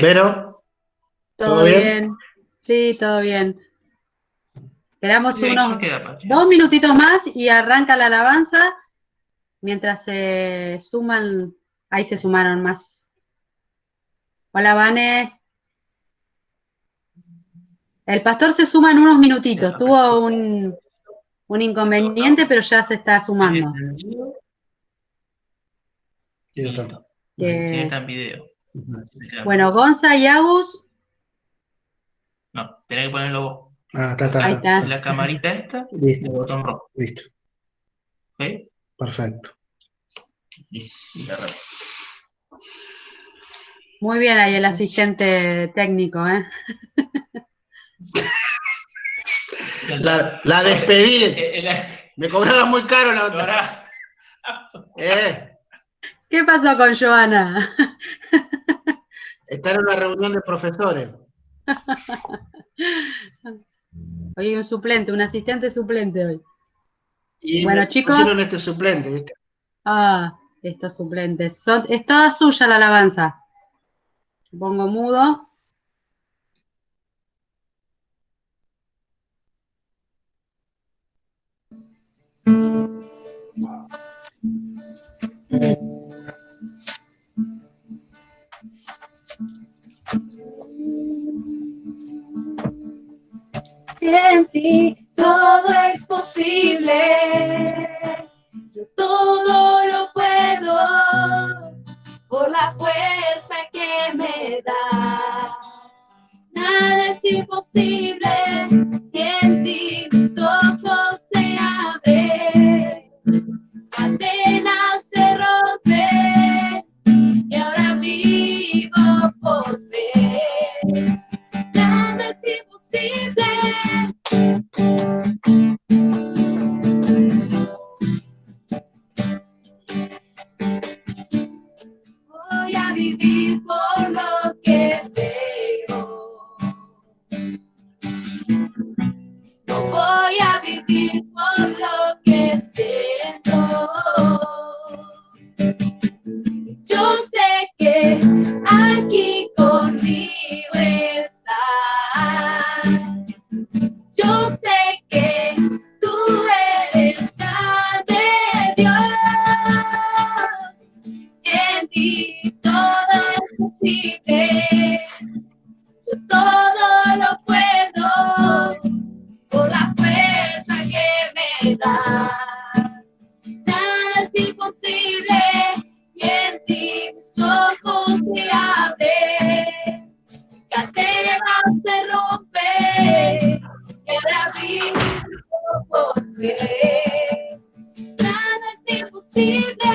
Vero, ¿todo bien? Sí, todo bien. Esperamos unos 2 minutitos más y arranca la alabanza. Mientras se suman, ahí se sumaron más. Hola, Vane. El pastor se suma en unos minutitos. Tuvo un inconveniente, pero ya se está sumando. Listo. Que- Está en video. Bueno, Gonza y Agus. No, tenés que ponerlo vos. Ahí está. La camarita esta y listo, el botón rojo. listo, ¿Ok? perfecto. Listo. Y la red. Muy bien ahí el asistente técnico, ¿eh? La despedí. Me cobraba muy caro la otra. ¿Qué pasó con Joana? Está en una reunión de profesores. Hoy un suplente, un asistente suplente hoy. Y Bueno, me chicos. pusieron este suplente, ¿viste? Ah, estos suplentes. Es toda suya la alabanza. Pongo mudo. En ti todo es posible, yo todo lo puedo por la fuerza que me das. Nada es imposible, en ti mis ojos se abren, cadenas se rompen y ahora vivo por fe. Nada es imposible. Voy a vivir por lo que veo. No voy a vivir por lo que siento. Yo sé que aquí conmigo estás. Yo sé que tú eres grande, Dios. En ti todo es posible. Yo todo lo puedo por la fuerza que me das. Nada es imposible y en ti mis ojos se abren, cadenas se rompen y ahora vivo por fe. Nada es imposible.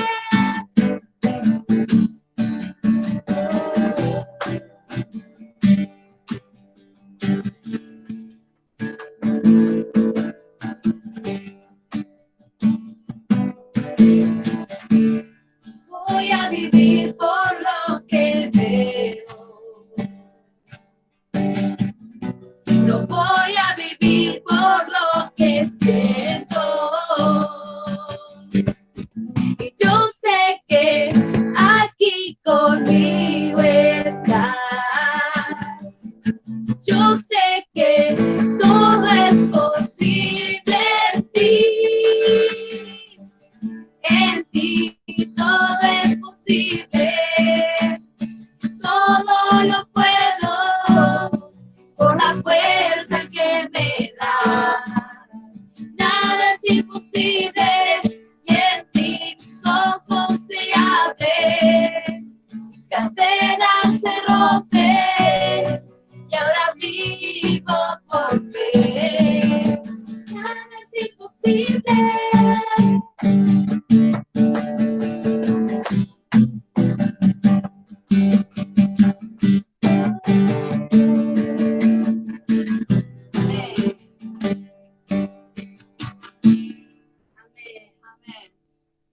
Voy a vivir por lo que veo. No voy a vivir por lo que siento. Y yo sé que aquí conmigo estás. Yo sé que todo es posible en ti. En ti todo es posible. Todo lo puedo por la fuerza que me das. Nada es imposible y en ti mis ojos se abren, cadenas se rompen y ahora vivo por fe. Nada es imposible.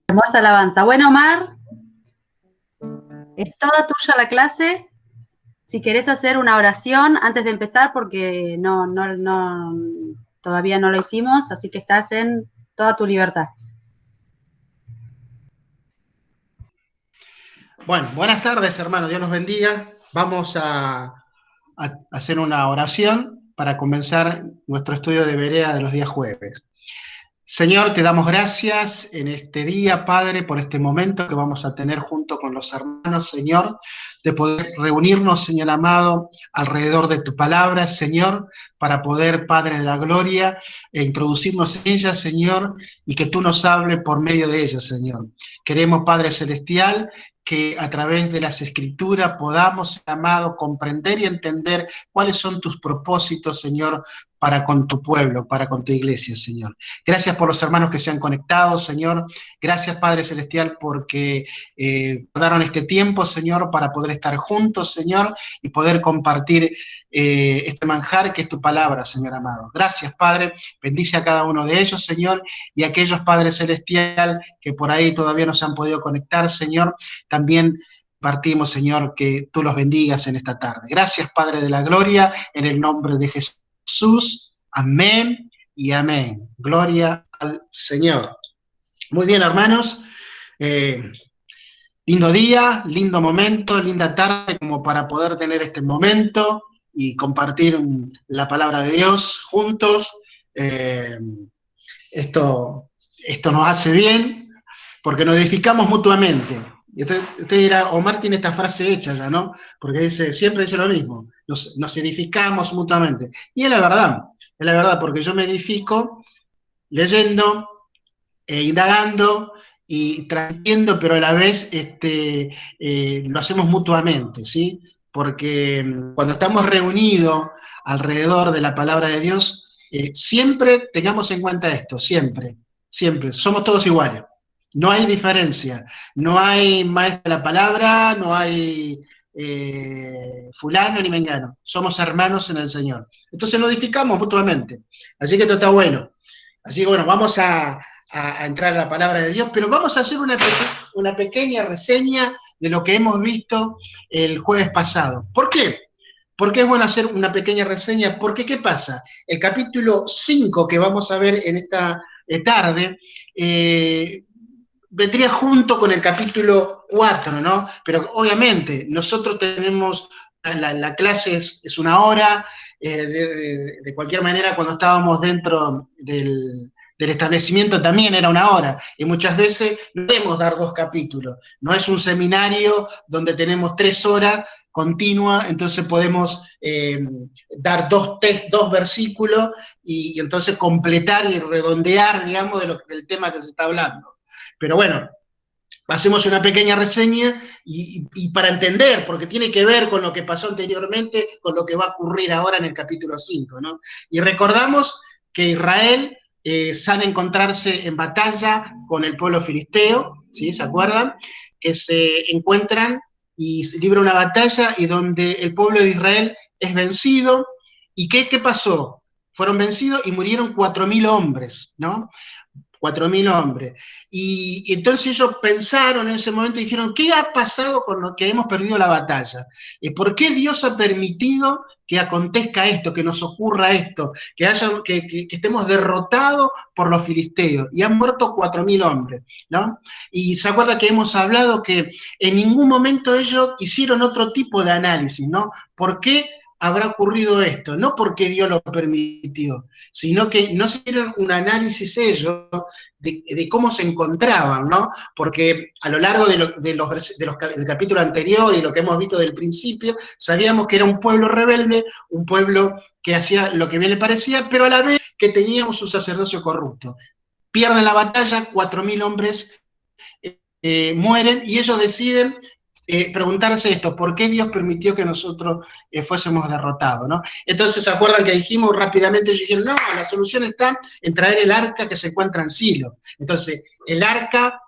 Hermosa alabanza. Bueno, Omar, es toda tuya la clase. Si querés hacer una oración antes de empezar, porque todavía no lo hicimos, así que estás en toda tu libertad. Bueno, buenas tardes, hermanos. Dios los bendiga. vamos a hacer una oración para comenzar nuestro estudio de Berea de los días jueves. Señor, te damos gracias en este día, Padre, por este momento que vamos a tener junto con los hermanos, Señor, de poder reunirnos, Señor amado, alrededor de tu palabra, Señor, para poder, Padre de la gloria, introducirnos en ella, Señor, y que tú nos hables por medio de ella, Señor. Queremos, Padre Celestial, que a través de las Escrituras podamos, amado, comprender y entender cuáles son tus propósitos, Señor, para con tu pueblo, para con tu iglesia, Señor. Gracias por los hermanos que se han conectado, Señor. Gracias, Padre Celestial, porque daron este tiempo, Señor, para poder estar juntos, Señor, y poder compartir este manjar que es tu palabra, Señor amado. Gracias, Padre. Bendice a cada uno de ellos, Señor, y a aquellos, Padre Celestial, que por ahí todavía no se han podido conectar, Señor, también partimos, Señor, que tú los bendigas en esta tarde. Gracias, Padre de la gloria, en el nombre de Jesús. Amén y amén. Gloria al Señor. Muy bien, hermanos. Lindo día, lindo momento, linda tarde como para poder tener este momento y compartir la palabra de Dios juntos. Esto nos hace bien porque nos edificamos mutuamente. Y usted dirá, Omar tiene esta frase hecha ya, ¿no? Porque siempre dice lo mismo, nos edificamos mutuamente. Y es la verdad, porque yo me edifico leyendo, indagando y transmitiendo, pero a la vez lo hacemos mutuamente, ¿sí? Porque cuando estamos reunidos alrededor de la palabra de Dios, siempre tengamos en cuenta esto, siempre, somos todos iguales. No hay diferencia, no hay maestro de la palabra, no hay fulano ni mengano, somos hermanos en el Señor. Entonces nos edificamos mutuamente, así que esto está bueno. Así que bueno, vamos a entrar a la palabra de Dios, pero vamos a hacer una pequeña reseña de lo que hemos visto el jueves pasado. ¿Por qué? ¿Por qué es bueno hacer una pequeña reseña? Porque, ¿qué pasa? El capítulo 5 que vamos a ver en esta tarde vendría junto con el capítulo 4, ¿no? Pero obviamente nosotros tenemos, la clase es una hora, de cualquier manera cuando estábamos dentro del establecimiento también era una hora, y muchas veces no podemos dar 2 capítulos, no es un seminario donde tenemos 3 horas continua, entonces podemos dar 2 versículos y entonces completar y redondear, digamos, del tema que se está hablando. Pero bueno, hacemos una pequeña reseña y para entender, porque tiene que ver con lo que pasó anteriormente, con lo que va a ocurrir ahora en el capítulo 5, ¿no? Y recordamos que Israel sale a encontrarse en batalla con el pueblo filisteo, ¿sí? ¿Se acuerdan? Que se encuentran y se libra una batalla y donde el pueblo de Israel es vencido. ¿Y qué pasó? Fueron vencidos y murieron 4.000 hombres, ¿no? 4.000 hombres. Y entonces ellos pensaron en ese momento y dijeron, ¿qué ha pasado con lo que hemos perdido la batalla? ¿Por qué Dios ha permitido que acontezca esto, que nos ocurra esto, que estemos derrotados por los filisteos? Y han muerto 4.000 hombres, ¿no? Y se acuerda que hemos hablado que en ningún momento ellos hicieron otro tipo de análisis, ¿no? ¿Por qué habrá ocurrido esto? No porque Dios lo permitió, sino que no hicieron un análisis ellos de cómo se encontraban, ¿no? Porque a lo largo del capítulo anterior y lo que hemos visto del principio, sabíamos que era un pueblo rebelde, un pueblo que hacía lo que bien le parecía, pero a la vez que tenía un sacerdocio corrupto. Pierden la batalla, 4.000 hombres mueren y ellos deciden preguntarse esto, ¿por qué Dios permitió que nosotros fuésemos derrotados, ¿no? Entonces, ¿se acuerdan que dijimos rápidamente? Ellos dijeron, no, la solución está en traer el arca que se encuentra en Silo. Entonces, el arca,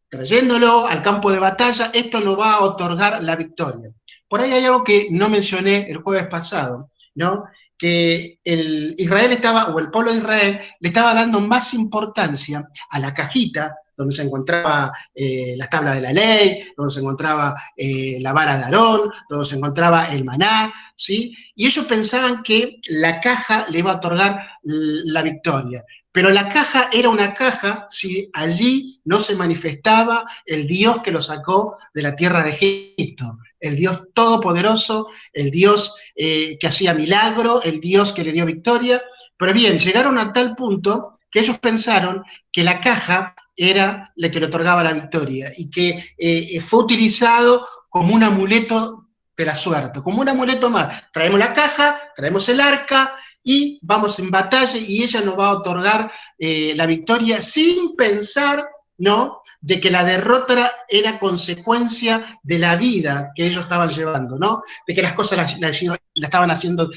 trayéndolo al campo de batalla, esto lo va a otorgar la victoria. Por ahí hay algo que no mencioné el jueves pasado, ¿no? Que Israel o el pueblo de Israel le estaba dando más importancia a la cajita donde se encontraba las tablas de la ley, donde se encontraba la vara de Aarón, donde se encontraba el maná, ¿sí? Y ellos pensaban que la caja le iba a otorgar la victoria. Pero la caja era una caja si allí no se manifestaba el Dios que lo sacó de la tierra de Egipto. el Dios todopoderoso, el Dios que hacía milagro, el Dios que le dio victoria. Pero bien, llegaron a tal punto que ellos pensaron que la caja era la que le otorgaba la victoria y que fue utilizado como un amuleto de la suerte, como un amuleto más. Traemos la caja, traemos el arca y vamos en batalla y ella nos va a otorgar la victoria sin pensar, ¿no?, de que la derrota era consecuencia de la vida que ellos estaban llevando, ¿no? De que las cosas la estaban haciendo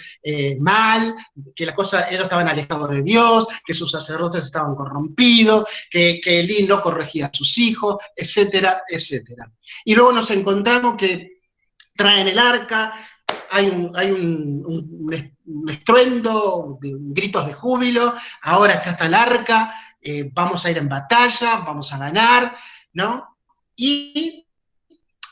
mal, que las cosas, ellos estaban alejados de Dios, que sus sacerdotes estaban corrompidos, que Elí no corregía a sus hijos, etcétera, etcétera. Y luego nos encontramos que traen el arca, hay un estruendo, gritos de júbilo, ahora acá está el arca, vamos a ir en batalla, vamos a ganar, ¿no? Y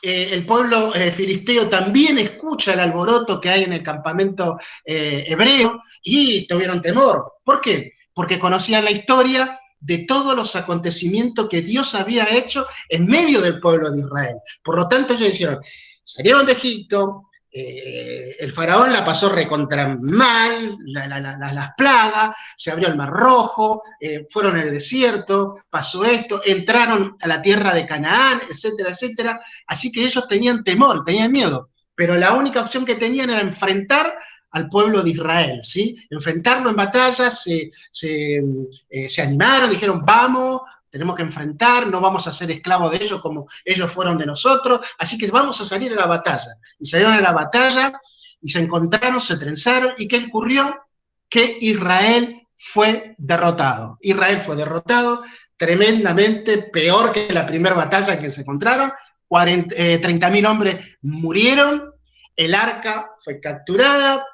el pueblo filisteo también escucha el alboroto que hay en el campamento hebreo y tuvieron temor. ¿Por qué? Porque conocían la historia de todos los acontecimientos que Dios había hecho en medio del pueblo de Israel. Por lo tanto, ellos dijeron, salieron de Egipto, el faraón la pasó recontra mal, las plagas, se abrió el Mar Rojo, fueron en el desierto, pasó esto, entraron a la tierra de Canaán, etcétera, etcétera. Así que ellos tenían temor, tenían miedo, pero la única opción que tenían era enfrentar al pueblo de Israel, ¿sí? Enfrentarlo en batalla, se animaron, dijeron, vamos, tenemos que enfrentar, no vamos a ser esclavos de ellos como ellos fueron de nosotros, así que vamos a salir a la batalla. Y salieron a la batalla y se encontraron, se trenzaron, ¿y qué ocurrió? Que Israel fue derrotado. Israel fue derrotado tremendamente, peor que la primera batalla que se encontraron, 30.000 hombres murieron, el arca fue capturada,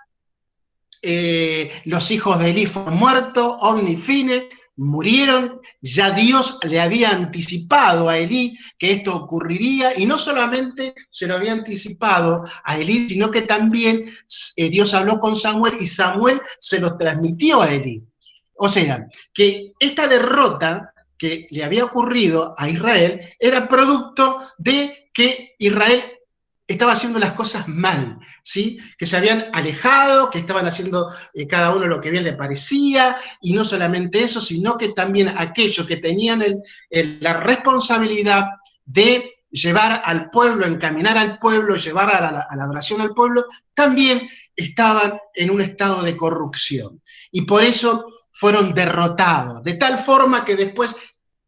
los hijos de Elí fueron muertos, Ofni y Fine murieron, ya Dios le había anticipado a Elí que esto ocurriría, y no solamente se lo había anticipado a Elí, sino que también Dios habló con Samuel y Samuel se lo transmitió a Elí. O sea, que esta derrota que le había ocurrido a Israel era producto de que Israel estaba haciendo las cosas mal, ¿sí? Que se habían alejado, que estaban haciendo cada uno lo que bien le parecía, y no solamente eso, sino que también aquellos que tenían la responsabilidad de llevar al pueblo, encaminar al pueblo, llevar a la adoración al pueblo, también estaban en un estado de corrupción. Y por eso fueron derrotados, de tal forma que después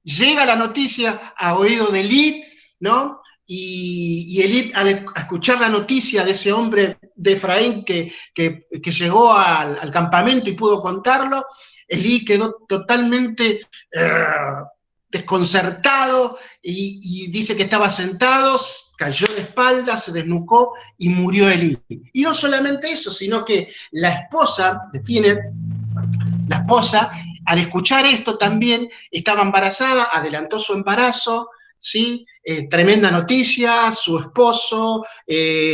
llega la noticia a oído de Elí, ¿no? Y Elí, al escuchar la noticia de ese hombre de Efraín que llegó al campamento y pudo contarlo, Elí quedó totalmente desconcertado y dice que estaba sentado, cayó de espaldas, se desnucó y murió Elí. Y no solamente eso, sino que la esposa de Fine, la esposa, al escuchar esto también estaba embarazada, adelantó su embarazo, ¿sí? Tremenda noticia, su esposo,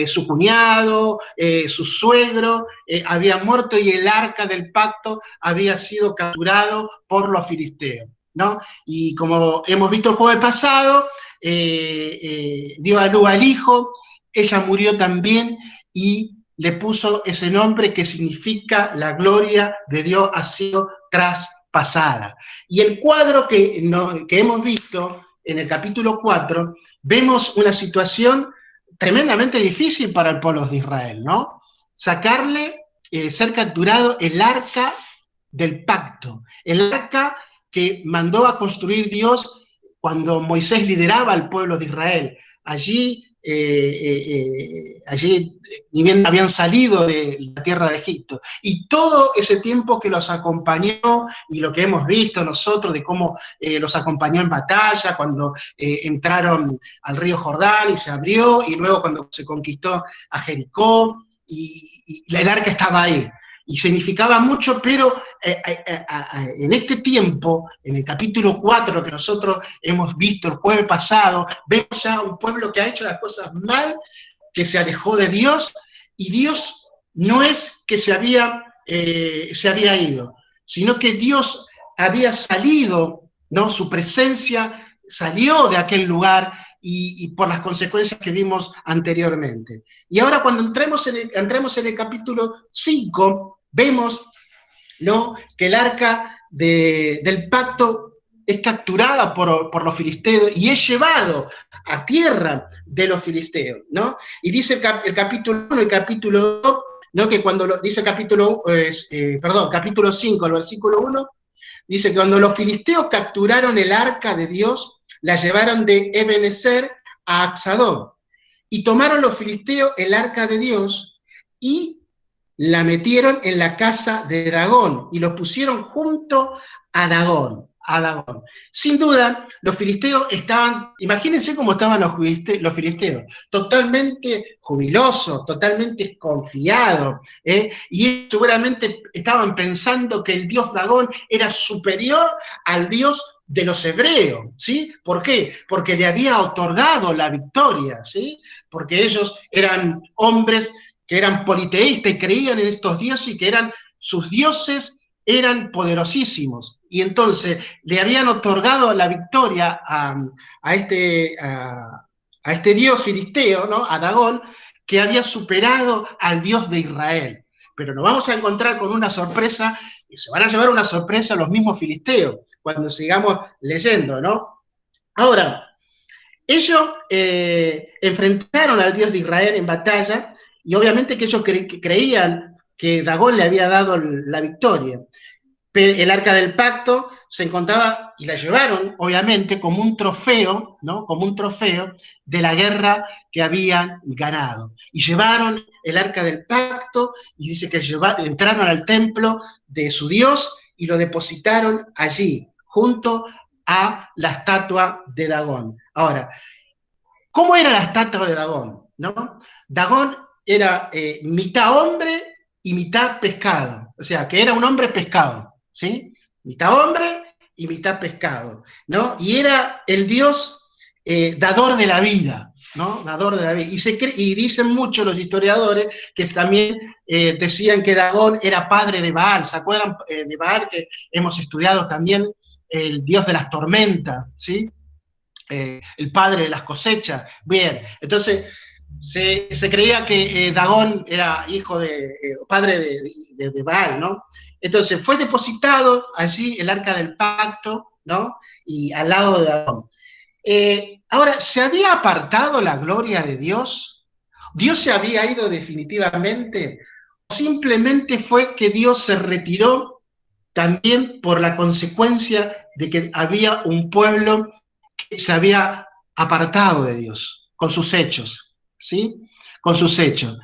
su cuñado, su suegro habían muerto y el arca del pacto había sido capturado por los filisteos, ¿no? Y como hemos visto el jueves pasado, dio a luz al hijo, ella murió también y le puso ese nombre que significa la gloria de Dios ha sido traspasada. Y el cuadro que hemos visto en el capítulo 4, vemos una situación tremendamente difícil para el pueblo de Israel, ¿no? Ser capturado el arca del pacto, el arca que mandó a construir Dios cuando Moisés lideraba al pueblo de Israel. Allí ni bien habían salido de la tierra de Egipto, y todo ese tiempo que los acompañó, y lo que hemos visto nosotros de cómo los acompañó en batalla, cuando entraron al río Jordán y se abrió, y luego cuando se conquistó a Jericó, y el arca estaba ahí, y significaba mucho, pero en este tiempo, en el capítulo 4 que nosotros hemos visto el jueves pasado, vemos ya un pueblo que ha hecho las cosas mal, que se alejó de Dios, y Dios no es que se había ido, sino que Dios había salido, ¿no? Su presencia salió de aquel lugar y por las consecuencias que vimos anteriormente. Y ahora cuando entremos en el capítulo 5, vemos, ¿no?, que el arca del pacto es capturada por los filisteos y es llevado a tierra de los filisteos, ¿no? Y dice el capítulo 1 y el capítulo 2, ¿no?, que cuando dice capítulo 5, el versículo 1, dice que cuando los filisteos capturaron el arca de Dios, la llevaron de Ebenezer a Axadón, y tomaron los filisteos el arca de Dios y la metieron en la casa de Dagón y lo pusieron junto a Dagón. Sin duda, los filisteos estaban, imagínense cómo estaban los filisteos, totalmente jubilosos, totalmente confiados, y seguramente estaban pensando que el dios Dagón era superior al dios de los hebreos, ¿sí? ¿Por qué? Porque le había otorgado la victoria, ¿sí? Porque ellos eran hombres que eran politeístas y creían en estos dioses y que sus dioses eran poderosísimos. Y entonces le habían otorgado la victoria a este dios filisteo, ¿no?, a Dagón, que había superado al dios de Israel. Pero nos vamos a encontrar con una sorpresa, y se van a llevar una sorpresa los mismos filisteos, cuando sigamos leyendo, ¿no? Ahora, ellos enfrentaron al dios de Israel en batalla, y obviamente que ellos creían que Dagón le había dado la victoria. Pero el arca del pacto se encontraba, y la llevaron, obviamente, como un trofeo, ¿no?, como un trofeo de la guerra que habían ganado. Y llevaron el arca del pacto, y dice que entraron al templo de su Dios y lo depositaron allí, junto a la estatua de Dagón. Ahora, ¿cómo era la estatua de Dagón? ¿No? Dagón era mitad hombre y mitad pescado, o sea, que era un hombre pescado, ¿sí? Mitad hombre y mitad pescado, ¿no? Y era el dios dador de la vida, ¿no? Dador de la vida. Y dicen mucho los historiadores que también decían que Dagón era padre de Baal. ¿Se acuerdan de Baal, que hemos estudiado también, el dios de las tormentas, ¿sí? El padre de las cosechas? Bien, entonces se creía que Dagón era hijo padre de Baal, ¿no? Entonces fue depositado allí el arca del pacto, ¿no?, y al lado de Dagón. Ahora, ¿se había apartado la gloria de Dios? ¿Dios se había ido definitivamente? ¿O simplemente fue que Dios se retiró también por la consecuencia de que había un pueblo que se había apartado de Dios con sus hechos, ¿sí? Con sus hechos.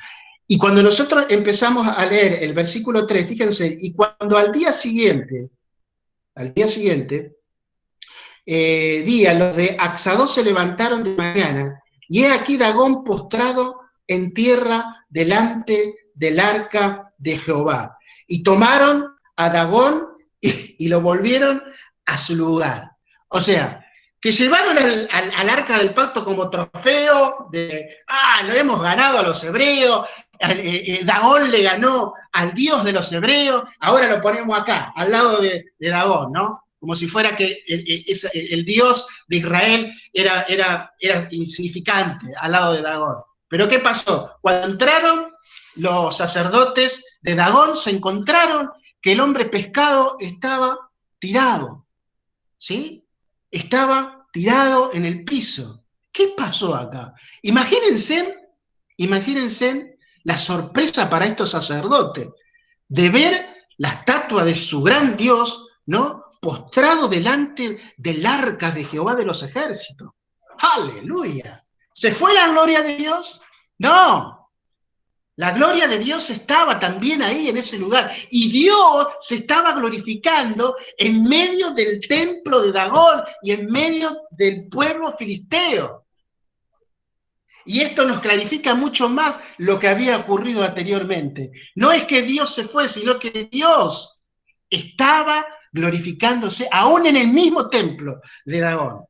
Y cuando nosotros empezamos a leer el versículo 3, fíjense, y cuando al día siguiente, los de Axadó se levantaron de mañana, y he aquí Dagón postrado en tierra delante del arca de Jehová. Y tomaron a Dagón y lo volvieron a su lugar. O sea, que llevaron al arca del pacto como trofeo lo hemos ganado a los hebreos, Dagón le ganó al dios de los hebreos, ahora lo ponemos acá, al lado de Dagón, ¿no? Como si fuera que el dios de Israel era insignificante al lado de Dagón. Pero ¿qué pasó? Cuando entraron los sacerdotes de Dagón, se encontraron que el hombre pescado estaba tirado, ¿sí? Estaba tirado en el piso. ¿Qué pasó acá? Imagínense la sorpresa para estos sacerdotes de ver la estatua de su gran Dios, ¿no?, postrado delante del arca de Jehová de los ejércitos. ¡Aleluya! ¿Se fue la gloria de Dios? No. La gloria de Dios estaba también ahí en ese lugar. Y Dios se estaba glorificando en medio del templo de Dagón y en medio del pueblo filisteo. Y esto nos clarifica mucho más lo que había ocurrido anteriormente. No es que Dios se fue, sino que Dios estaba glorificándose aún en el mismo templo de Dagón.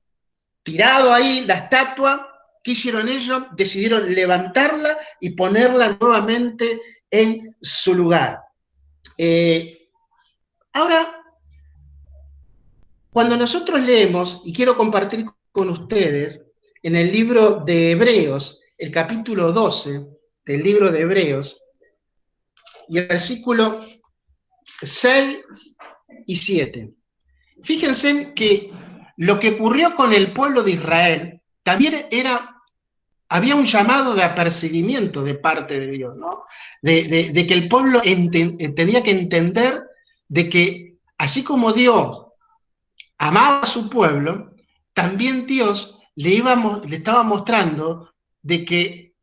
Tirado ahí la estatua, ¿qué hicieron ellos? Decidieron levantarla y ponerla nuevamente en su lugar. Ahora, cuando nosotros leemos, y quiero compartir con ustedes, en el libro de Hebreos, el capítulo 12 del libro de Hebreos, y el versículo 6 y 7. Fíjense que lo que ocurrió con el pueblo de Israel también había un llamado de apercibimiento de parte de Dios, ¿no? De que el pueblo tenía que entender de que así como Dios amaba a su pueblo, también Dios le estaba mostrando de que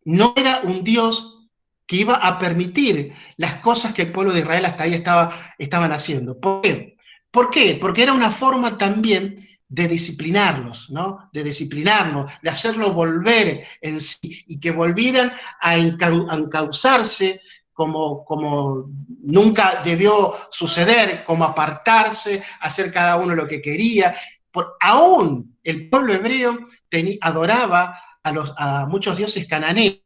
no era un Dios que iba a permitir las cosas que el pueblo de Israel hasta ahí estaban haciendo. ¿Por qué? ¿Por qué? Porque era una forma también de disciplinarlos, ¿no? De disciplinarlos, de hacerlos volver en sí y que volvieran a encauzarse como nunca debió suceder, como apartarse, hacer cada uno lo que quería. Aún el pueblo hebreo adoraba a muchos dioses cananeos.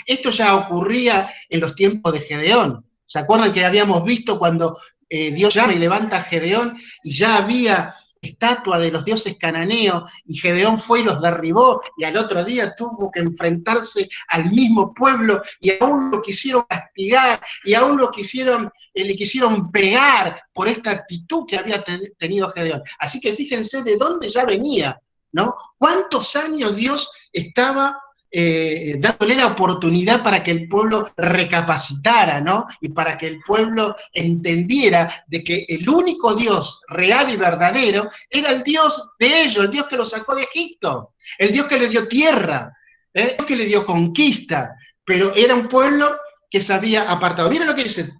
Esto ya ocurría en los tiempos de Gedeón. ¿Se acuerdan que habíamos visto cuando Dios llama y levanta a Gedeón y ya había estatua de los dioses cananeos y Gedeón fue y los derribó y al otro día tuvo que enfrentarse al mismo pueblo y aún lo quisieron castigar y aún le quisieron pegar por esta actitud que había tenido Gedeón? Así que fíjense de dónde ya venía, ¿no? ¿Cuántos años Dios estaba dándole la oportunidad para que el pueblo recapacitara, ¿no? Y para que el pueblo entendiera de que el único Dios real y verdadero era el Dios de ellos, el Dios que los sacó de Egipto, el Dios que le dio tierra, el Dios que le dio conquista, pero era un pueblo que se había apartado. Miren lo que dice,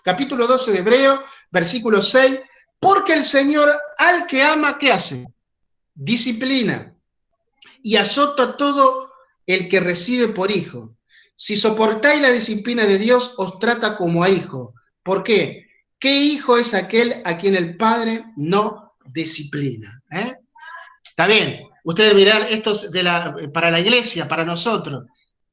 capítulo 12 de Hebreos, versículo 6, porque el Señor al que ama, ¿qué hace? Disciplina y azota a todo el que recibe por hijo. Si soportáis la disciplina de Dios, os trata como a hijo. ¿Por qué? ¿Qué hijo es aquel a quien el Padre no disciplina? Está bien, ustedes mirán, esto es para la iglesia, para nosotros.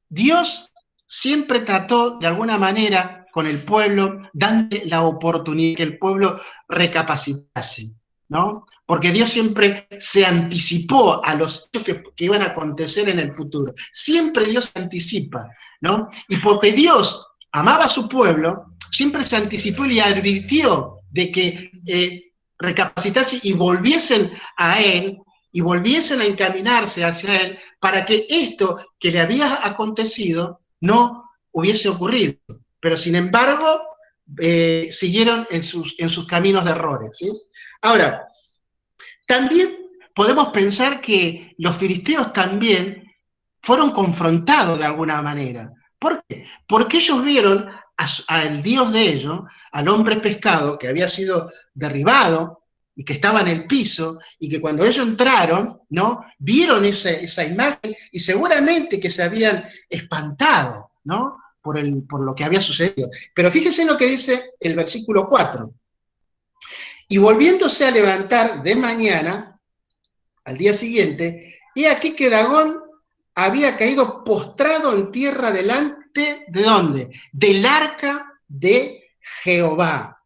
Dios siempre trató de alguna manera con el pueblo, dándole la oportunidad que el pueblo recapacitase, ¿no? Porque Dios siempre se anticipó a los hechos que iban a acontecer en el futuro. Siempre Dios se anticipa, ¿no? Y porque Dios amaba a su pueblo, siempre se anticipó y le advirtió de que recapacitase y volviesen a Él, y volviesen a encaminarse hacia Él, para que esto que le había acontecido no hubiese ocurrido. Pero sin embargo, siguieron en sus caminos de errores, ¿sí? Ahora, también podemos pensar que los filisteos también fueron confrontados de alguna manera. ¿Por qué? Porque ellos vieron al Dios de ellos, al hombre pescado, que había sido derribado y que estaba en el piso, y que cuando ellos entraron, ¿no? Vieron esa imagen y seguramente que se habían espantado, ¿no? Por lo que había sucedido. Pero fíjense en lo que dice el versículo 4. Y volviéndose a levantar de mañana, al día siguiente, he aquí que Dagón había caído postrado en tierra delante, ¿de dónde? Del arca de Jehová.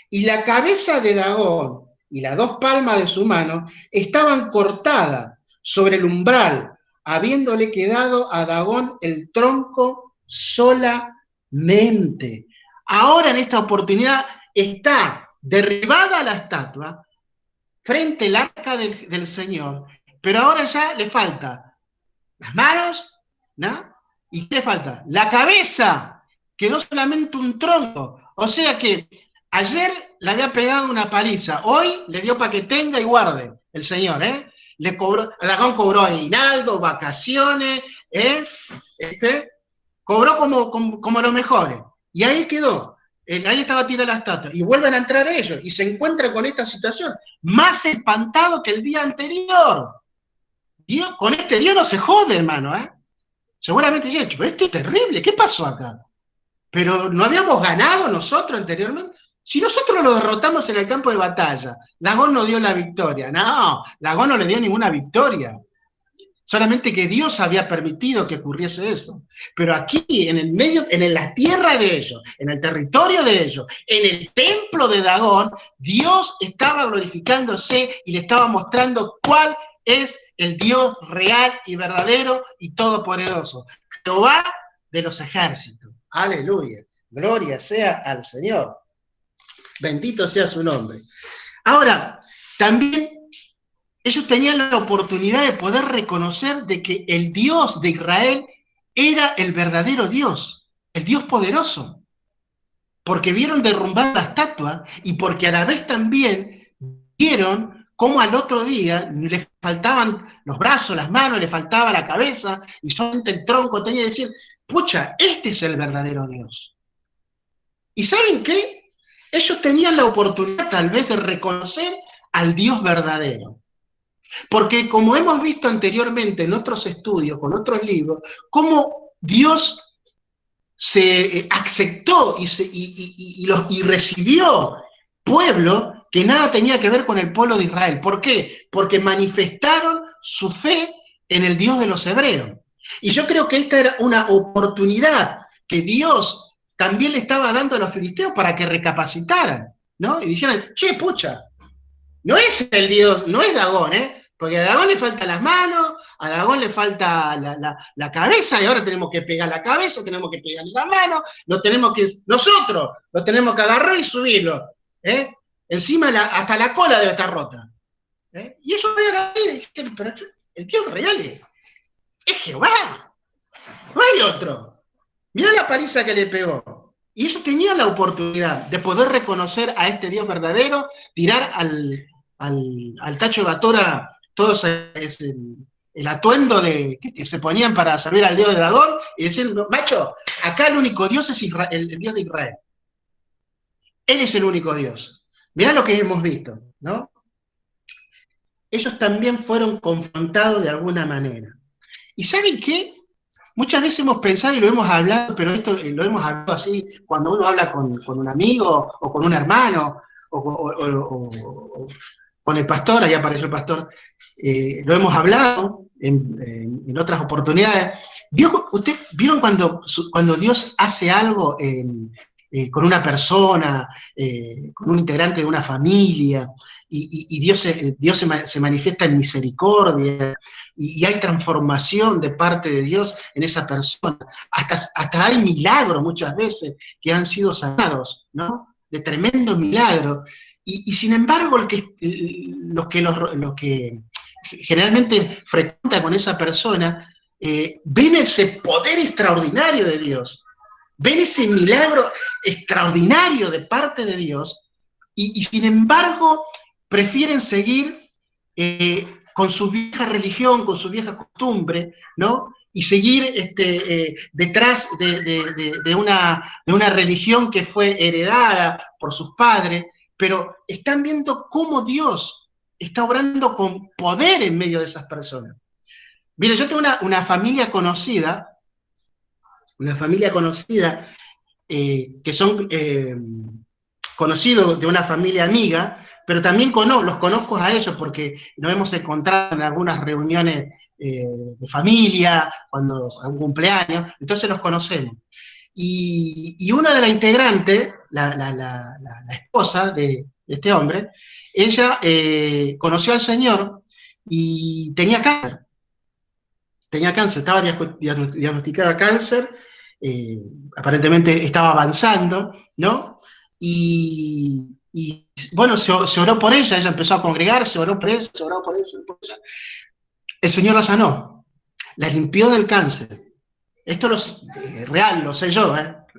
Y la cabeza de Dagón y las dos palmas de su mano estaban cortadas sobre el umbral, habiéndole quedado a Dagón el tronco solamente. Ahora en esta oportunidad está derribada la estatua frente al arca del Señor, pero ahora ya le falta las manos, ¿no? ¿Y qué le falta? La cabeza, quedó solamente un tronco. O sea que ayer le había pegado una paliza, hoy le dio para que tenga y guarde el Señor, ¿eh? Dagón cobró aguinaldo, vacaciones, cobró como los mejores, y ahí quedó. Ahí estaba tirada la estatua, y vuelven a entrar ellos, y se encuentran con esta situación, más espantado que el día anterior. Con este Dios no se jode, hermano, ¿eh? Seguramente ya, pero esto es terrible, ¿qué pasó acá? Pero no habíamos ganado nosotros anteriormente. Si nosotros lo derrotamos en el campo de batalla, Dagón no dio la victoria. No, Dagón no le dio ninguna victoria. Solamente que Dios había permitido que ocurriese eso. Pero aquí, en el medio, en la tierra de ellos, en el territorio de ellos, en el templo de Dagón, Dios estaba glorificándose y le estaba mostrando cuál es el Dios real y verdadero y todopoderoso. Jehová de los ejércitos. Aleluya. Gloria sea al Señor. Bendito sea su nombre. Ahora, también ellos tenían la oportunidad de poder reconocer de que el Dios de Israel era el verdadero Dios, el Dios poderoso, porque vieron derrumbar la estatua y porque a la vez también vieron cómo al otro día le faltaban los brazos, las manos, le faltaba la cabeza y solamente el tronco. Tenía que decir, pucha, este es el verdadero Dios. ¿Y saben qué? Ellos tenían la oportunidad tal vez de reconocer al Dios verdadero. Porque como hemos visto anteriormente en otros estudios, con otros libros, cómo Dios se aceptó y recibió pueblo que nada tenía que ver con el pueblo de Israel. ¿Por qué? Porque manifestaron su fe en el Dios de los hebreos. Y yo creo que esta era una oportunidad que Dios también le estaba dando a los filisteos para que recapacitaran, ¿no? Y dijeran, che, pucha, no es el Dios, no es Dagón, porque a Dagón le faltan las manos, a Dagón le falta la cabeza, y ahora tenemos que pegar la cabeza, tenemos que pegar la mano, nosotros lo tenemos que agarrar y subirlo. Encima hasta la cola debe estar rota. Y ellos veían ahí y dijeron, pero el Dios real es Jehová, no hay otro. Mirá la paliza que le pegó. Y ellos tenían la oportunidad de poder reconocer a este Dios verdadero, tirar al tacho de basura todo el atuendo que se ponían para servir al Dios de Dagón y decir, macho, acá el único Dios es el Dios de Israel. Él es el único Dios. Mirá lo que hemos visto, ¿no? Ellos también fueron confrontados de alguna manera. ¿Y saben qué? Muchas veces hemos pensado y lo hemos hablado, pero esto lo hemos hablado así, cuando uno habla con un amigo o con un hermano o con el pastor, ahí apareció el pastor, lo hemos hablado en otras oportunidades. ¿Ustedes vieron cuando Dios hace algo con una persona, con un integrante de una familia, y Dios se manifiesta en misericordia, y hay transformación de parte de Dios en esa persona? Hasta hay milagros muchas veces que han sido sanados, ¿no? De tremendo milagro. Y sin embargo, los que generalmente frecuentan con esa persona, ven ese poder extraordinario de Dios, ven ese milagro extraordinario de parte de Dios, y sin embargo prefieren seguir con su vieja religión, con su vieja costumbre, ¿no? Y seguir detrás de una religión que fue heredada por sus padres, pero están viendo cómo Dios está obrando con poder en medio de esas personas. Mire, yo tengo una familia conocida, que son conocidos de una familia amiga, pero también los conozco a ellos porque nos hemos encontrado en algunas reuniones de familia, cuando algún cumpleaños, entonces los conocemos. Y una de las integrantes, la esposa de este hombre, ella conoció al Señor y tenía cáncer. Estaba diagnosticada cáncer, aparentemente estaba avanzando, ¿no? Y bueno, se oró por ella empezó a congregarse, oró por ella, se oró por ella. El Señor la sanó, la limpió del cáncer. Esto es real, lo sé yo,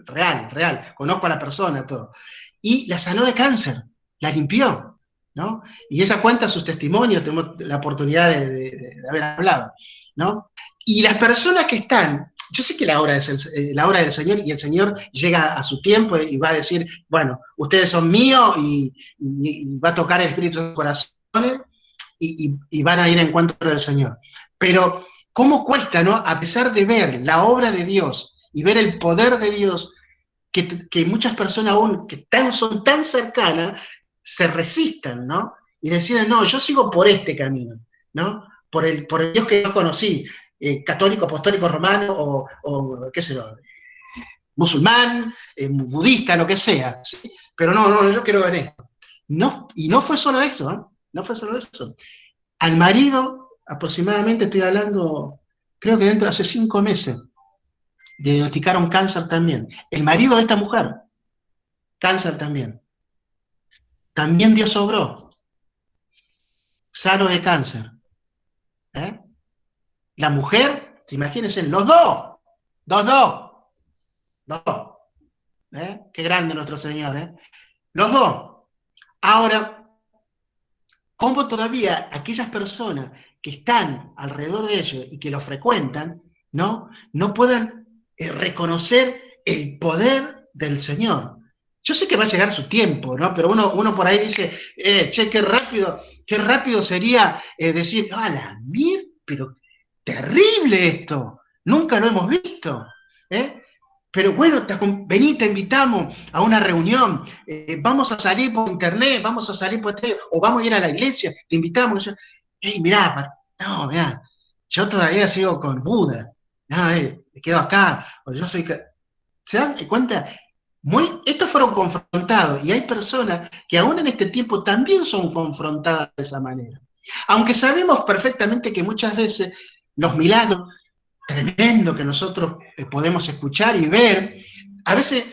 real, conozco a la persona, todo. Y la sanó de cáncer, la limpió, ¿no? Y ella cuenta sus testimonios, tenemos la oportunidad de haber hablado, ¿no? Y las personas que están, yo sé que la hora es la hora del Señor, y el Señor llega a su tiempo y va a decir, bueno, ustedes son míos, y va a tocar el Espíritu en sus corazones, y van a ir en encuentro del Señor. Pero cómo cuesta, ¿no? A pesar de ver la obra de Dios y ver el poder de Dios, que muchas personas aún que son tan cercanas, se resistan, ¿no? Y deciden, no, yo sigo por este camino, ¿no? Por el Dios que yo conocí, católico, apostólico, romano, o qué sé yo, musulmán, budista, lo que sea, ¿sí? Pero no, yo quiero ver esto. No, y no fue solo eso, ¿eh? No fue solo eso. Al marido aproximadamente estoy hablando, creo que dentro de hace 5 meses, le diagnosticaron cáncer también. El marido de esta mujer, cáncer también. También Dios obró, sano de cáncer. ¿Eh? La mujer, imagínense, los dos. Qué grande nuestro Señor, ¿eh? Los dos. Ahora, ¿cómo todavía aquellas personas que están alrededor de ellos y que los frecuentan, no puedan reconocer el poder del Señor? Yo sé que va a llegar su tiempo, ¿no? Pero uno por ahí dice, che, qué rápido sería decir, la mir, pero terrible esto, nunca lo hemos visto, ¿eh? Pero bueno, vení, te invitamos a una reunión, vamos a salir por internet, vamos a salir por tele, o vamos a ir a la iglesia, te invitamos. Mirá, yo todavía sigo con Buda, me quedo acá, o yo soy... ¿Se dan cuenta? Estos fueron confrontados, y hay personas que aún en este tiempo también son confrontadas de esa manera. Aunque sabemos perfectamente que muchas veces los milagros tremendo que nosotros podemos escuchar y ver, a veces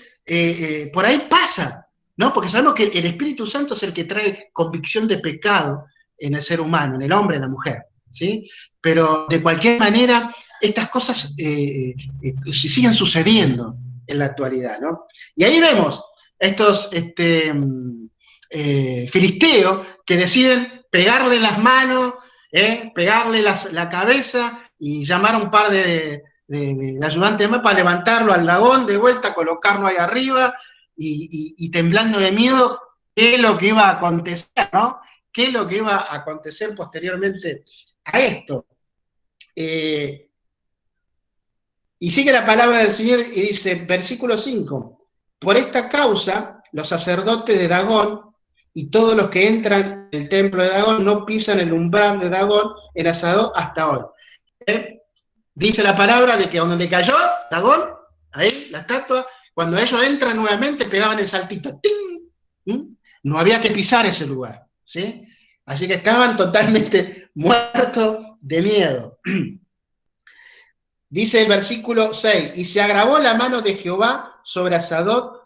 por ahí pasa, ¿no? Porque sabemos que el Espíritu Santo es el que trae convicción de pecado en el ser humano, en el hombre, en la mujer, ¿sí? Pero de cualquier manera, estas cosas siguen sucediendo en la actualidad, ¿no? Y ahí vemos estos filisteos que deciden pegarle las manos, pegarle la cabeza, y llamar a un par de ayudantes más para levantarlo al dragón de vuelta, colocarlo ahí arriba, y temblando de miedo, qué es lo que iba a acontecer, ¿no? ¿Qué es lo que iba a acontecer posteriormente a esto? Y sigue la palabra del Señor y dice, versículo 5, por esta causa, los sacerdotes de Dagón y todos los que entran en el templo de Dagón no pisan el umbral de Dagón en Asdod hasta hoy. Dice la palabra de que donde cayó Dagón, ahí la estatua, cuando ellos entran nuevamente pegaban el saltito, ¡ting! No había que pisar ese lugar, ¿sí? Así que estaban totalmente muertos de miedo. Dice el versículo 6, y se agravó la mano de Jehová sobre Asdod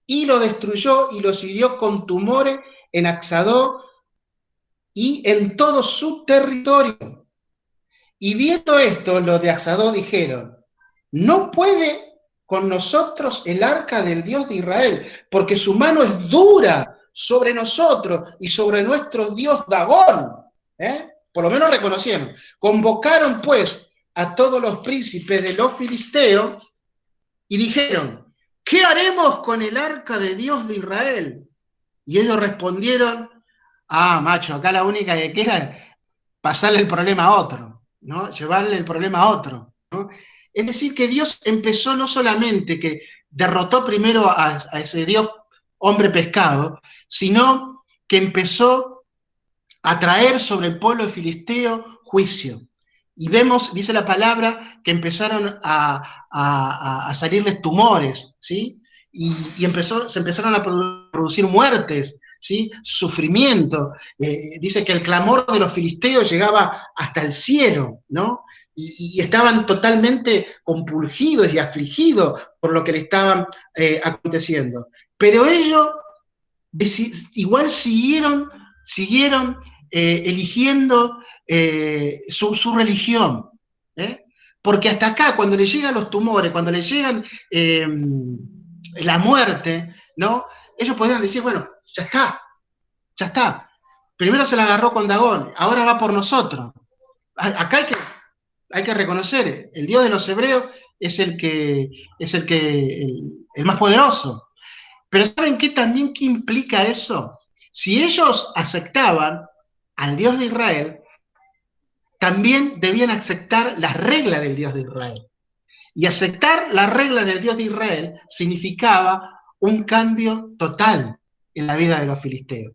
y lo destruyó y lo hirió con tumores en Asdod y en todo su territorio. Y viendo esto, los de Asdod dijeron, no puede con nosotros el arca del Dios de Israel, porque su mano es dura sobre nosotros y sobre nuestro Dios Dagón. Por lo menos reconocieron. Convocaron pues a todos los príncipes de los filisteos y dijeron, ¿qué haremos con el arca de Dios de Israel? Y ellos respondieron, macho, acá la única que queda es pasarle el problema a otro, ¿no? Llevarle el problema a otro, ¿no? Es decir, que Dios empezó no solamente que derrotó primero a ese Dios hombre pescado, sino que empezó a traer sobre el pueblo filisteo juicio. Y vemos, dice la palabra, que empezaron a salirles tumores, ¿sí? Y se empezaron a producir muertes, ¿sí? Sufrimiento. Dice que el clamor de los filisteos llegaba hasta el cielo, ¿no? Y estaban totalmente compungidos y afligidos por lo que le estaban aconteciendo. Pero ellos igual siguieron eligiendo su religión, porque hasta acá, cuando le llegan los tumores, cuando le llegan la muerte, ¿no? Ellos podrían decir, bueno, ya está. Primero se la agarró con Dagón, ahora va por nosotros. Acá hay que reconocer, el Dios de los hebreos es el más poderoso. Pero ¿saben qué también qué implica eso? Si ellos aceptaban al Dios de Israel, también debían aceptar las reglas del Dios de Israel. Y aceptar las reglas del Dios de Israel significaba un cambio total en la vida de los filisteos.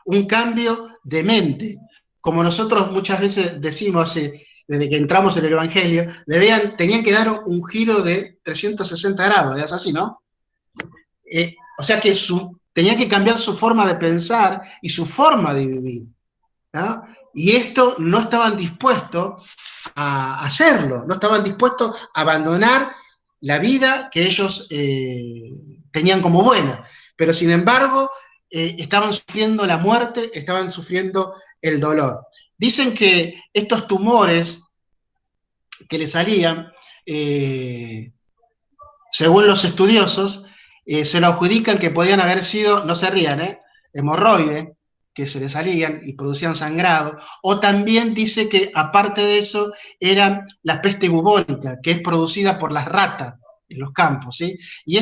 Un cambio de mente. Como nosotros muchas veces decimos, desde que entramos en el Evangelio, tenían que dar un giro de 360 grados, ¿es así, no? O sea que tenían que cambiar su forma de pensar y su forma de vivir, ¿no? Y esto no estaban dispuestos a hacerlo, no estaban dispuestos a abandonar la vida que ellos tenían como buena. Pero sin embargo, estaban sufriendo la muerte, estaban sufriendo el dolor. Dicen que estos tumores que le salían, según los estudiosos, se lo adjudican que podían haber sido, no se rían, hemorroides, que se le salían y producían sangrado, o también dice que aparte de eso era la peste bubónica, que es producida por las ratas en los campos, ¿sí? Y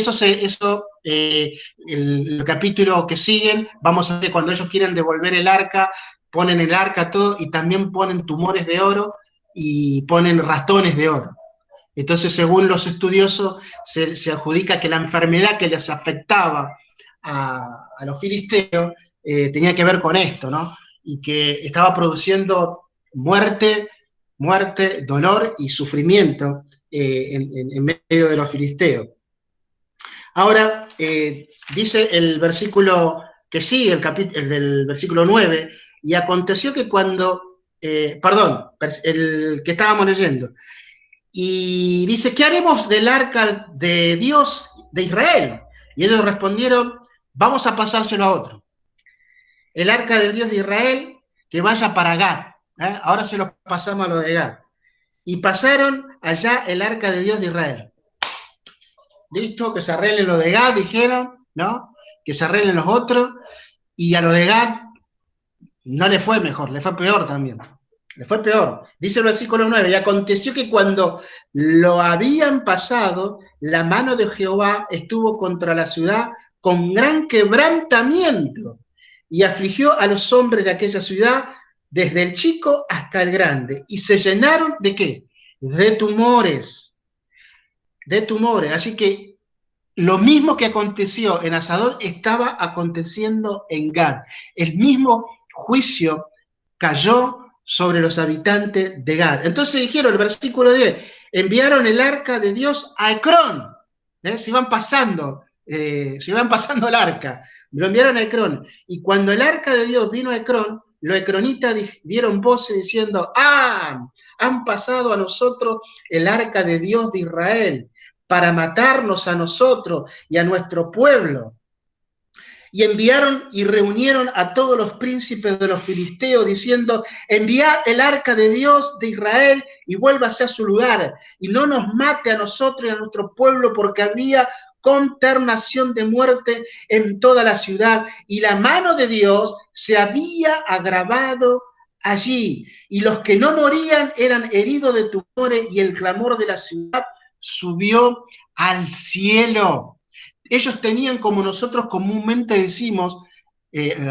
el capítulo que siguen, vamos a ver cuando ellos quieren devolver el arca, ponen el arca todo y también ponen tumores de oro y ponen ratones de oro. Entonces, según los estudiosos, se adjudica que la enfermedad que les afectaba a los filisteos tenía que ver con esto, ¿no? Y que estaba produciendo muerte, dolor y sufrimiento en medio de los filisteos. Ahora, dice el versículo que sigue, el del versículo 9, y aconteció que cuando, el que estábamos leyendo, y dice, ¿qué haremos del arca de Dios de Israel? Y ellos respondieron, vamos a pasárselo a otro. El arca del Dios de Israel, que vaya para Gad. Ahora se lo pasamos a lo de Gad. Y pasaron allá el arca de Dios de Israel. Listo, que se arreglen lo de Gad, dijeron, ¿no? Que se arreglen los otros. Y a lo de Gad no le fue mejor, le fue peor también. Le fue peor. Dice el versículo 9, y aconteció que cuando lo habían pasado, la mano de Jehová estuvo contra la ciudad con gran quebrantamiento, y afligió a los hombres de aquella ciudad, desde el chico hasta el grande, y se llenaron ¿de qué? De tumores. De tumores. Así que lo mismo que aconteció en Asdod estaba aconteciendo en Gad. El mismo juicio cayó sobre los habitantes de Gad. Entonces dijeron, el versículo 10, enviaron el arca de Dios a Ecrón. Se iban pasando el arca, lo enviaron a Ecrón. Y cuando el arca de Dios vino a Ecrón, los ecronitas dieron voces diciendo, han pasado a nosotros el arca de Dios de Israel para matarnos a nosotros y a nuestro pueblo. Y enviaron y reunieron a todos los príncipes de los filisteos, diciendo, enviad el arca de Dios de Israel y vuélvase a su lugar, y no nos mate a nosotros y a nuestro pueblo, porque había consternación de muerte en toda la ciudad, y la mano de Dios se había agravado allí, y los que no morían eran heridos de tumores, y el clamor de la ciudad subió al cielo. Ellos tenían, como nosotros comúnmente decimos,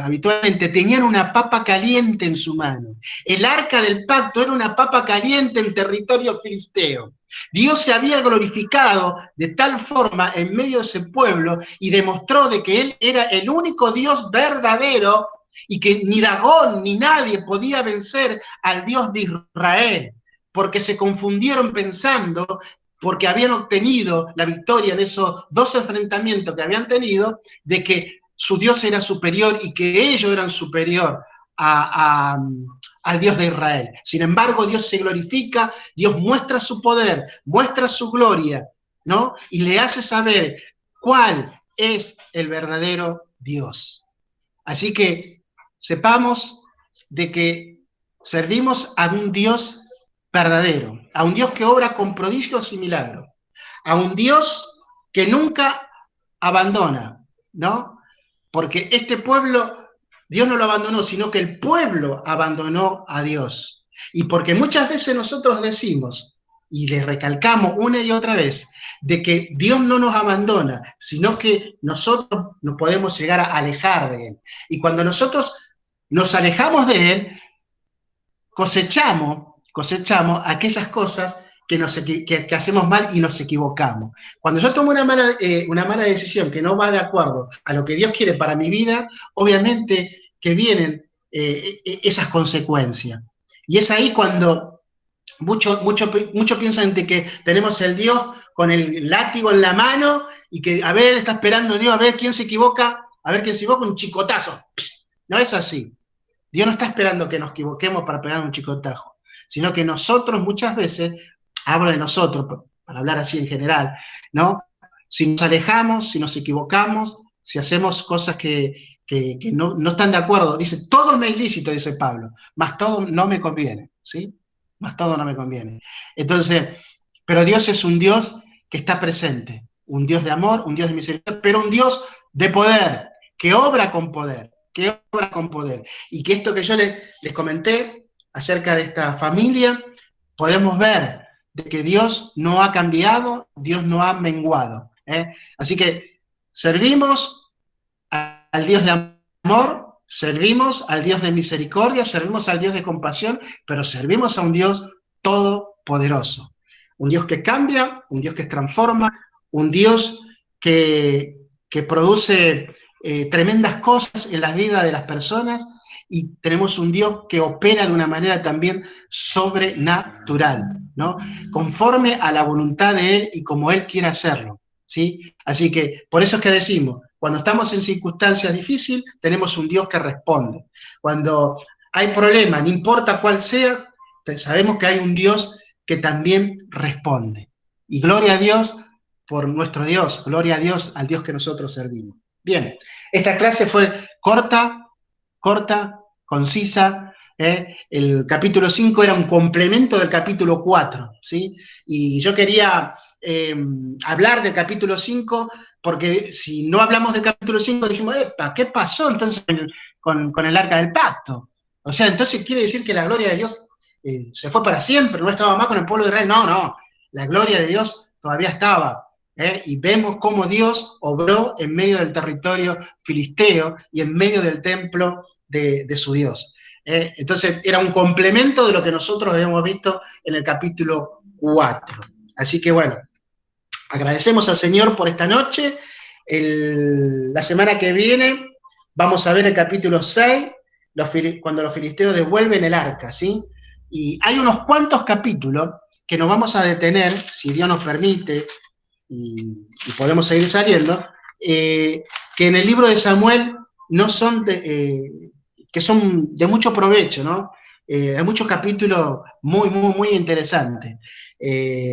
habitualmente, tenían una papa caliente en su mano. El arca del pacto era una papa caliente en territorio filisteo. Dios se había glorificado de tal forma en medio de ese pueblo y demostró de que Él era el único Dios verdadero y que ni Dagón ni nadie podía vencer al Dios de Israel, porque se confundieron pensando, porque habían obtenido la victoria en esos 2 enfrentamientos que habían tenido, de que su Dios era superior y que ellos eran superior al Dios de Israel. Sin embargo, Dios se glorifica, Dios muestra su poder, muestra su gloria, ¿no? Y le hace saber cuál es el verdadero Dios. Así que sepamos de que servimos a un Dios verdadero, a un Dios que obra con prodigios y milagros, a un Dios que nunca abandona, ¿no? Porque este pueblo, Dios no lo abandonó, sino que el pueblo abandonó a Dios. Y porque muchas veces nosotros decimos, y le recalcamos una y otra vez, de que Dios no nos abandona, sino que nosotros nos podemos llegar a alejar de Él. Y cuando nosotros nos alejamos de Él, cosechamos aquellas cosas que hacemos mal y nos equivocamos. Cuando yo tomo una mala decisión que no va de acuerdo a lo que Dios quiere para mi vida, obviamente que vienen esas consecuencias. Y es ahí cuando muchos piensan de que tenemos el Dios con el látigo en la mano y que, a ver, está esperando Dios, a ver quién se equivoca, un chicotazo. No es así. Dios no está esperando que nos equivoquemos para pegar un chicotajo, sino que nosotros muchas veces, hablo de nosotros, para hablar así en general, ¿no? Si nos alejamos, si nos equivocamos, si hacemos cosas que no están de acuerdo, dice, todo me es lícito, dice Pablo, mas todo no me conviene, ¿sí? Mas todo no me conviene. Entonces, pero Dios es un Dios que está presente, un Dios de amor, un Dios de misericordia, pero un Dios de poder, que obra con poder, y que esto que yo les comenté acerca de esta familia, podemos ver de que Dios no ha cambiado, Dios no ha menguado. Así que servimos al Dios de amor, servimos al Dios de misericordia, servimos al Dios de compasión, pero servimos a un Dios todopoderoso. Un Dios que cambia, un Dios que transforma, un Dios que produce tremendas cosas en las vidas de las personas, y tenemos un Dios que opera de una manera también sobrenatural, ¿no? Conforme a la voluntad de Él y como Él quiere hacerlo, ¿sí? Así que por eso es que decimos, cuando estamos en circunstancias difíciles, tenemos un Dios que responde. Cuando hay problema, no importa cuál sea, sabemos que hay un Dios que también responde. Y gloria a Dios por nuestro Dios, gloria a Dios al Dios que nosotros servimos. Bien, esta clase fue corta, concisa. El capítulo 5 era un complemento del capítulo 4, ¿sí? Y yo quería hablar del capítulo 5, porque si no hablamos del capítulo 5, decimos, epa, ¿qué pasó entonces con el arca del pacto? O sea, entonces quiere decir que la gloria de Dios se fue para siempre, no estaba más con el pueblo de Israel. No, la gloria de Dios todavía estaba. Y vemos cómo Dios obró en medio del territorio filisteo y en medio del templo de su Dios. Entonces era un complemento de lo que nosotros habíamos visto en el capítulo 4. Así que bueno, agradecemos al Señor por esta noche. La semana que viene vamos a ver el capítulo 6, cuando los filisteos devuelven el arca, ¿sí? Y hay unos cuantos capítulos que nos vamos a detener, si Dios nos permite, y podemos seguir saliendo, que en el libro de Samuel no son que son de mucho provecho, ¿no? Hay muchos capítulos muy interesantes.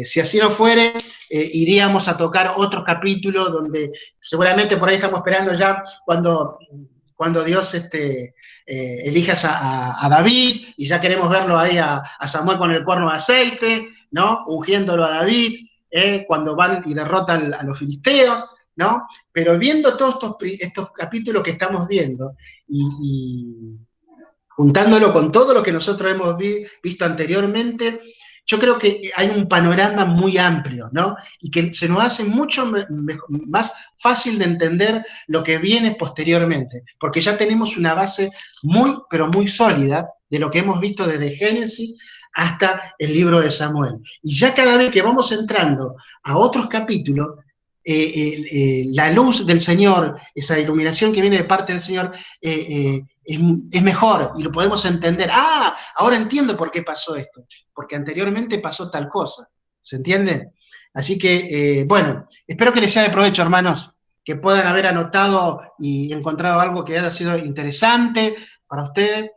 Si así no fuere, iríamos a tocar otros capítulos donde seguramente por ahí estamos esperando ya cuando Dios elige a David, y ya queremos verlo ahí a Samuel con el cuerno de aceite, ¿no? Ungiéndolo a David, cuando van y derrotan a los filisteos, ¿no? Pero viendo todos estos capítulos que estamos viendo y juntándolo con todo lo que nosotros hemos visto anteriormente, yo creo que hay un panorama muy amplio, ¿no? Y que se nos hace mucho más fácil de entender lo que viene posteriormente, porque ya tenemos una base pero muy sólida de lo que hemos visto desde Génesis hasta el libro de Samuel. Y ya cada vez que vamos entrando a otros capítulos, la luz del Señor, esa iluminación que viene de parte del Señor, es mejor y lo podemos entender. Ahora entiendo por qué pasó esto, porque anteriormente pasó tal cosa. ¿Se entiende? Así que, bueno, espero que les sea de provecho, hermanos, que puedan haber anotado y encontrado algo que haya sido interesante para ustedes,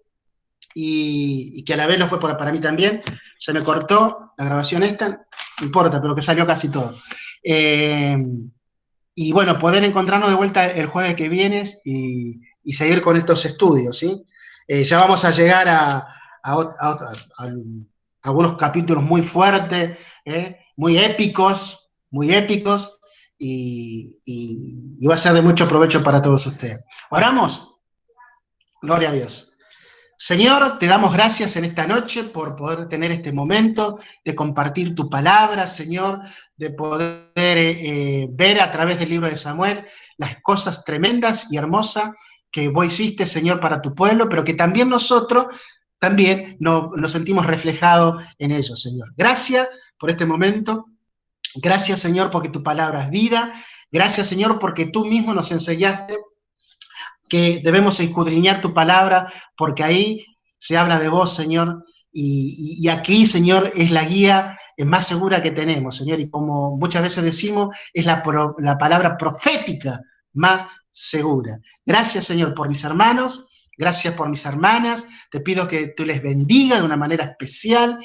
y que a la vez lo fue para mí también. Se me cortó la grabación esta, no importa, pero que salió casi todo. Y bueno, poder encontrarnos de vuelta el jueves que viene y seguir con estos estudios, ¿sí? Ya vamos a llegar a algunos capítulos muy fuertes, muy épicos, y va a ser de mucho provecho para todos ustedes. ¿Oramos? Gloria a Dios. Señor, te damos gracias en esta noche por poder tener este momento de compartir tu palabra, Señor, de poder ver a través del libro de Samuel las cosas tremendas y hermosas que vos hiciste, Señor, para tu pueblo, pero que también nosotros nos sentimos reflejados en ellos, Señor. Gracias por este momento. Gracias, Señor, porque tu palabra es vida. Gracias, Señor, porque tú mismo nos enseñaste que debemos escudriñar tu palabra, porque ahí se habla de vos, Señor, y aquí, Señor, es la guía más segura que tenemos, Señor, y como muchas veces decimos, es la palabra profética más segura. Gracias, Señor, por mis hermanos, Gracias por mis hermanas, te pido que tú les bendiga de una manera especial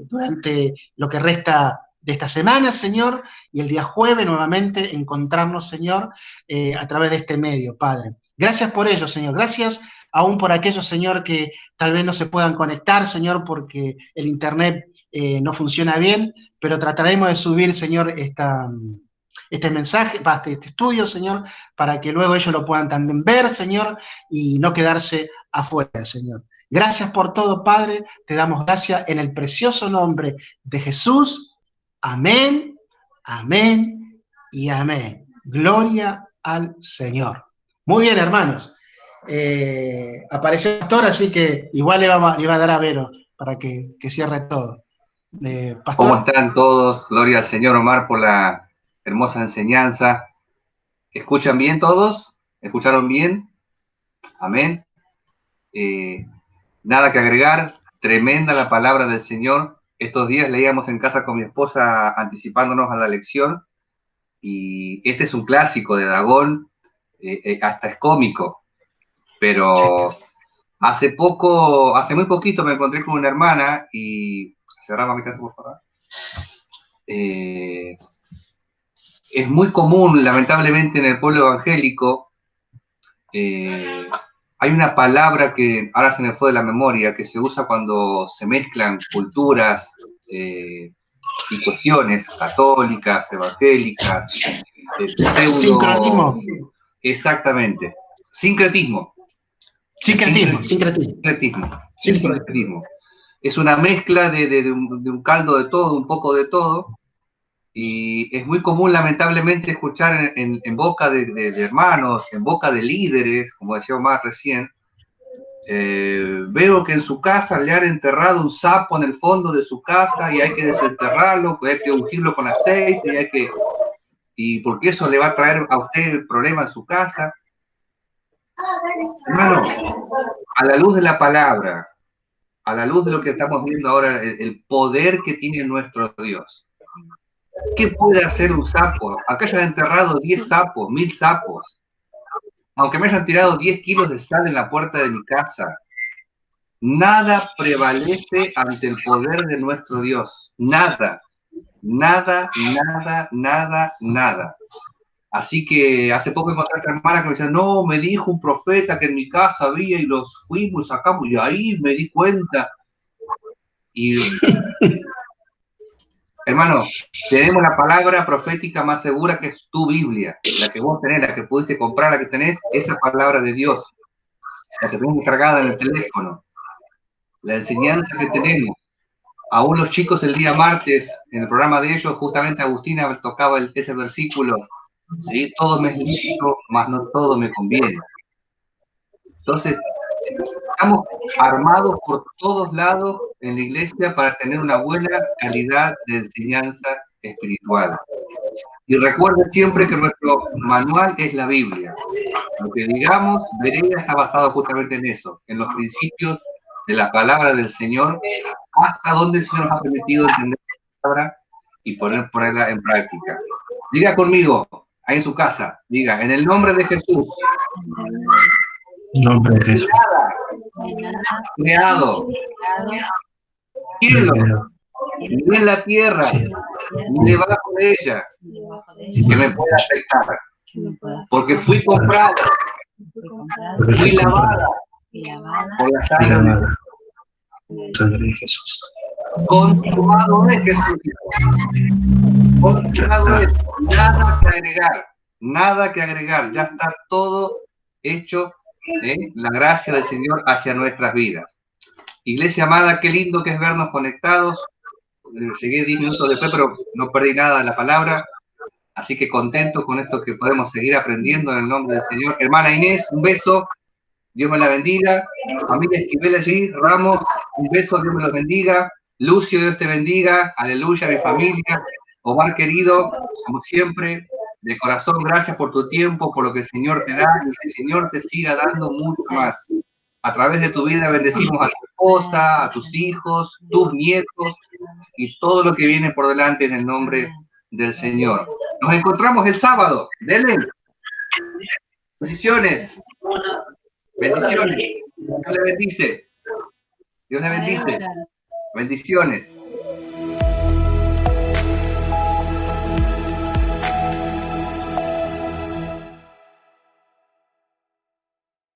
durante lo que resta de esta semana, Señor, y el día jueves nuevamente encontrarnos, Señor, a través de este medio, Padre. Gracias por ello, Señor. Gracias aún por aquellos, Señor, que tal vez no se puedan conectar, Señor, porque el internet no funciona bien, pero trataremos de subir, Señor, este mensaje, este estudio, Señor, para que luego ellos lo puedan también ver, Señor, y no quedarse afuera, Señor. Gracias por todo, Padre. Te damos gracias en el precioso nombre de Jesús. Amén, amén y amén. Gloria al Señor. Muy bien, hermanos. Apareció el pastor, así que igual le va a dar a Vero para que cierre todo. Pastor. ¿Cómo están todos? Gloria al Señor, Omar, por la hermosa enseñanza. ¿Escuchan bien todos? ¿Escucharon bien? Amén. Nada que agregar. Tremenda la palabra del Señor. Estos días leíamos en casa con mi esposa anticipándonos a la lección, y este es un clásico de Dagón, hasta es cómico, pero hace muy poquito me encontré con una hermana y... Cerramos mi casa, por favor. Es muy común, lamentablemente, en el pueblo evangélico, hay una palabra que ahora se me fue de la memoria, que se usa cuando se mezclan culturas y cuestiones católicas, evangélicas, sincretismo. Exactamente. Sincretismo. Sincretismo. Es una mezcla de un caldo de todo, un poco de todo, y es muy común, lamentablemente, escuchar en boca de hermanos, en boca de líderes, como decía Omar recién. Veo que en su casa le han enterrado un sapo en el fondo de su casa y hay que desenterrarlo, hay que ungirlo con aceite, y porque eso le va a traer a usted problemas en su casa. Hermano, a la luz de la palabra, a la luz de lo que estamos viendo ahora, el poder que tiene nuestro Dios. ¿Qué puede hacer un sapo? Acá hayan enterrado 10 sapos, 1000 sapos. Aunque me hayan tirado 10 kilos de sal en la puerta de mi casa, nada prevalece ante el poder de nuestro Dios. Nada. Nada, nada, nada, nada. Así que hace poco encontré a esta hermana que me decía, no, me dijo un profeta que en mi casa había y los fuimos y sacamos, y ahí me di cuenta. Y, hermano, tenemos la palabra profética más segura, que es tu Biblia, la que vos tenés, la que pudiste comprar, la que tenés, esa palabra de Dios, la que tenemos cargada en el teléfono, la enseñanza que tenemos. Aún los chicos el día martes, en el programa de ellos, justamente Agustina tocaba ese versículo, ¿sí? Todo me es lícito, mas no todo me conviene. Entonces, estamos armados por todos lados en la iglesia para tener una buena calidad de enseñanza espiritual. Y recuerden siempre que nuestro manual es la Biblia. Lo que digamos, Berea está basado justamente en eso, en los principios de la palabra del Señor, hasta donde se nos ha permitido entender la palabra y ponerla en práctica. Diga conmigo, ahí en su casa, diga, en el nombre de Jesús. Nombre de Jesús. Creado. Cielo. Ni en la tierra. Ni debajo de ella. Que me pueda afectar. Porque fui comprado. Fui lavada. Por la sangre de Jesús. Consumado es Jesús. Consumado es. Nada que agregar. Nada que agregar. Ya está todo hecho. La gracia del Señor hacia nuestras vidas. Iglesia amada, qué lindo que es vernos conectados. Llegué 10 minutos después, pero no perdí nada de la palabra. Así que contento con esto que podemos seguir aprendiendo en el nombre del Señor. Hermana Inés, un beso. Dios me la bendiga. Familia Esquivel allí, Ramos, un beso, Dios me los bendiga. Lucio, Dios te bendiga. Aleluya, mi familia. Omar querido, como siempre, de corazón, gracias por tu tiempo, por lo que el Señor te da, y que el Señor te siga dando mucho más. A través de tu vida bendecimos a tu esposa, a tus hijos, tus nietos, y todo lo que viene por delante en el nombre del Señor. Nos encontramos el sábado. Denle. Bendiciones. Bendiciones. Dios le bendice. Dios le bendice. Bendiciones.